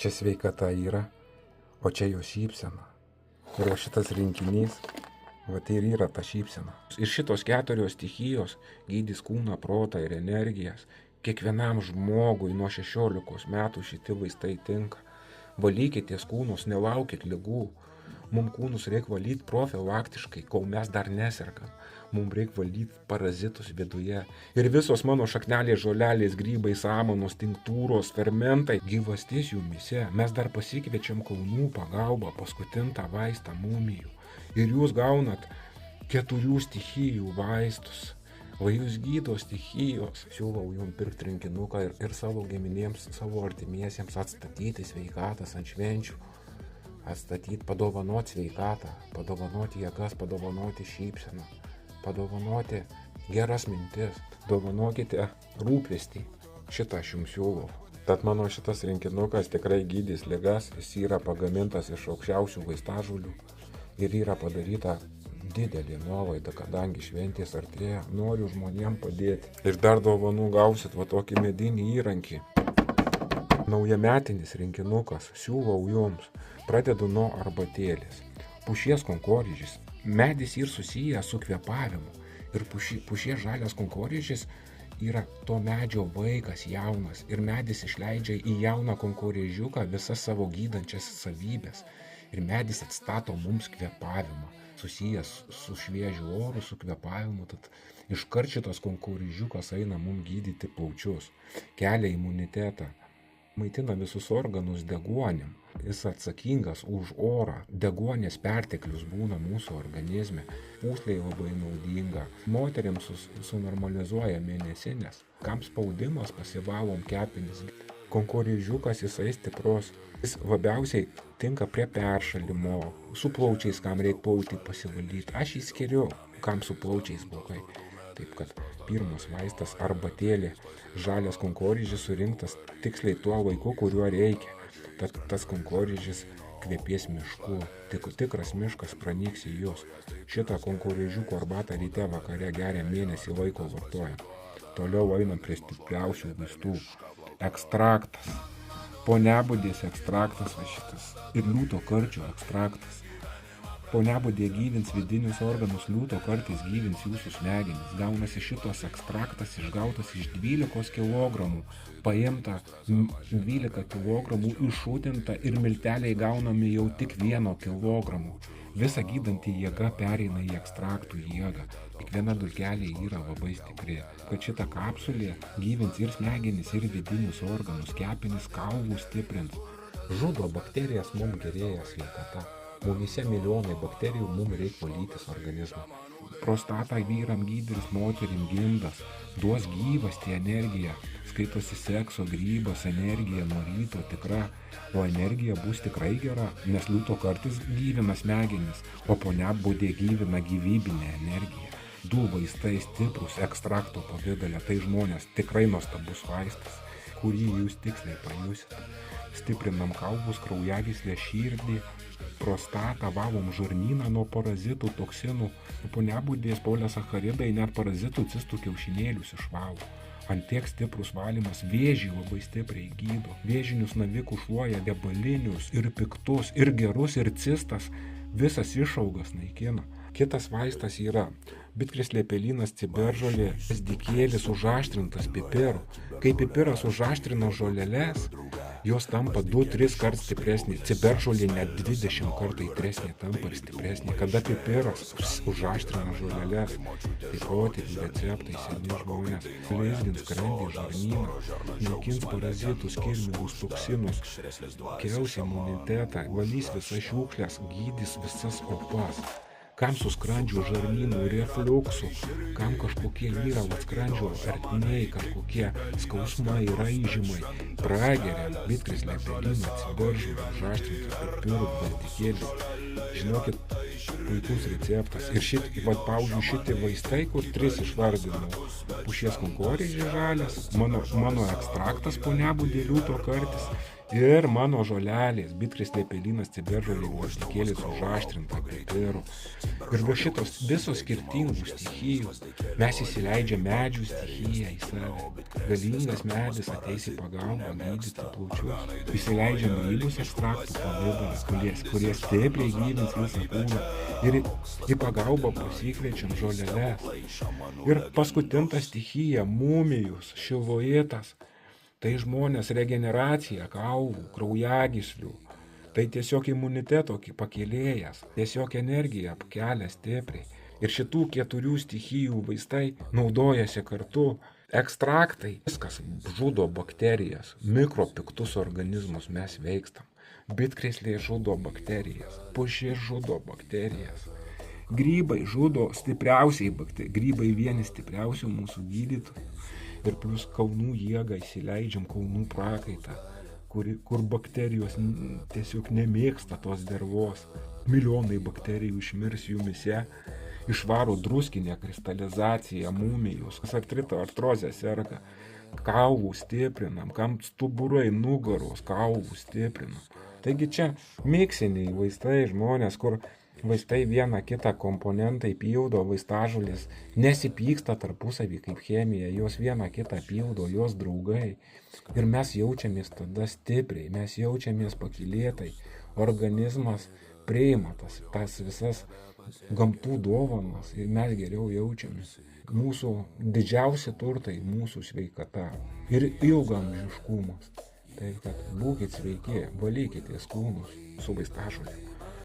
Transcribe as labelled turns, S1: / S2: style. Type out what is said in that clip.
S1: Čia sveikata yra, o čia jo šypsena. Ir va šitas rinkinys, va tai ir yra ta šypsena. Ir šitos 4 stichijos gydys kūną, protą ir energijas. Kiekvienam žmogui nuo 16 metų šitie vaistai tinka. Valykitės kūnus, nelaukit ligų. Mums kūnus reikia valyti profilaktiškai, kol mes dar nesergam. Mums reikia valyti parazitus viduje. Ir visos mano šaknelės, žolelės, grybai, samanos, tinktūros, fermentai, gyvastis jumise. Mes dar pasikviečiam kalnų pagalbą, paskutintą vaistą mumijų. Ir jūs gaunat 4 stichijų vaistus. O jūs gydo stichijos. Siūlau jums pirkti rinkinuką ir savo giminėms, savo artimiesiems atstatyti sveikatas ant švenčių. Atstatyti, padovanoti sveikatą, padovanoti jėgas, padovanoti šypseną, padovanoti geras mintis, dovanokite rūpestį. Šitą aš jums siūlau. Tad mano šitas rinkinukas tikrai gydys ligas, jis yra pagamintas iš aukščiausių vaistažolių ir yra padaryta didelė nuolaida, kadangi šventės artėja, noriu žmonėm padėti. Ir dar dovanų gausit va tokį medinį įrankį. Naujametinis rinkinukas, siūlau jums. Pradedu nuo arbatėlės. Pušies konkorėžis. Medis ir susijęs su kvėpavimu. Ir pušies žalias konkorėžis yra to medžio vaikas jaunas. Ir medis išleidžia į jauną konkorėžiuką visas savo gydančias savybės. Ir medis atstato mums kvėpavimą. Susijęs su šviežiu oru, su kvėpavimu. Tad iškart šitas konkorėžiukas eina mums gydyti plaučius. Kelia imunitetą. Maitina visus organus deguonim. Jis atsakingas už orą. Deguonės perteklius būna mūsų organizme. Pūslei labai naudinga. Moteriams sunormalizuoja mėnesinės. Kam spaudimas, pasivalom kepenis. Konkorėžiukas jisai stiprus. Jis labiausiai tinka prie peršalimo. Su plaučiais, kam reikia plautį pasivalyti. Aš jį skiriu, kam su plaučiais blogai. Taip kad pirmas vaistas arbatėlė, žalias konkorėžis surinktas tiksliai tuo laiku, kuriuo reikia. Tad tas konkorėžis kvepės mišku, tikras miškas pranyks į jūs. Šitą konkorėžiuko arbatą ryte vakare geria mėnesį laiko vartojant. Toliau einam prie stipriausių vaistų. Ekstraktas, poniabudės ekstraktas va šitas ir liūto karčio ekstraktas. Poniabudė gyvins vidinius organus, liūto kartais gyvins jūsų smegenis. Gaunasi šitos ekstraktas išgautas iš 12 kg. Paimta 12 kg, iššūtinta ir milteliai gaunami jau tik 1 kg. Visa gydanti jėga pereina į ekstraktų jėgą. Kiekviena dulkelė yra labai stipri. Kad šita kapsulė gyvins ir smegenis, ir vidinius organus, kepenis, kaulų stiprins. Žudo bakterijas, mums gerėja sveikata. Mumyse milijonai bakterijų, mums reikia valytis organizmą. Prostatą vyram gydys, moterim gimdas, duos gyvastį energiją, skaitosi sekso grybas, energija nuo ryto tikra, o energija bus tikrai gera, nes liūto kartais gyvina smegenis, o poniabudė gyvina gyvybinę energiją. 2 vaistai stiprus ekstrakto pavidale, tai žmonės tikrai nuostabus vaistas, kurį jūs tiksliai pajusit. Stiprinam kaulus, kraujagyslę, širdį, prostatą, valom žarnyną nuo parazitų, toksinų, poniabudės, polisacharidai, net parazitų cistų kiaušinėlius išvalo. Ant tiek stiprus valymas vėžį labai stipriai gydo. Vėžinius navikus šluoja, riebalinius ir piktus, ir gerus, ir cistas, visas išaugas naikina. Kitas vaistas yra bitkrislė, pelynas, ciberžolė, dikėlis užaštrintas pipiru. Kai pipiras užaštrina žoleles, jos tampa 2-3 kart stipresnė. Ciberžolė net 20 kartų įtresnė tampa ir stipresnė. Kada pipiras užaštrina žoleles, tai protėvių receptai seni žmonės. Leisgins skrandį, žarnyną, naikins parazitus, kirmigus, toksinus, kels imunitetą, valys visas šiukšles, gydys visas opas. Kam su skrandžio žarnynu, refliuksu, kam kažkokie yra skrandžio ertminiai, kažkokie skausmai, raižymai, prageriam, bitkrislę, pelyną, ciberžolę, užaštrintą pipirų, gvazdikėlį. Žinokit, puikus receptas. Ir pavyzdžiui, šitie vaistai, kur 3 išvardinau. Pušies konkorėžis žalias, mano ekstraktas poniabudė, liūto kartis Ir mano žolelės, bitkrislė pelynas, ciberžolė, gvazdikėlis užaštrinta pipirų. Ir va šitos visos skirtingų stichijų. Mes įsileidžiam medžių stichiją į save. Galingas medis ateis į pagalbą gydyti plaučius. Įsileidžiam grybus ekstraktų pavidalą, kurie stipriai gydins visą kūną. Ir į pagalbą pasikviečiam žoleles. Ir paskutinta stichija, mumijus, šiloitas. Tai žmonės regeneracija kaulų, kraujagyslių. Tai tiesiog imuniteto pakėlėjas, tiesiog energiją kelia stipriai. Ir šitų 4 stichijų vaistai naudojasi kartu. Ekstraktai, viskas žudo bakterijas, mikropiktus organizmus mes veikstam. Bitkrislė žudo bakterijas, pušis žudo bakterijas. Grybai žudo stipriausiai bakterijas, grybai vieni stipriausių mūsų gydytojų. Ir plus kaunų jėgą įsileidžiam, kaunų prakaitą, kur bakterijos tiesiog nemėgsta tos dervos. Milijonai bakterijų išmirs jumyse, išvaro druskinę kristalizaciją, mumijos, artrito, artrozę serga, kaulų stiprinam, kam stuburai, nugaros, kaulų stiprinam. Taigi čia miksiniai vaistai žmonės, kur vaistai vieną kitą komponentai pildo, vaistažolės nesipyksta tarpusavį kaip chemija, jos vieną kitą pildo, jos draugai. Ir mes jaučiamės tada stipriai, mes jaučiamės pakylėtai, organizmas priima tas visas gamtų dovanas ir mes geriau jaučiamės. Mūsų didžiausi turtai, mūsų sveikata ir ilgaamžiškumas. Tai kad būkit sveiki, valykitės kūnus su vaistažolėm.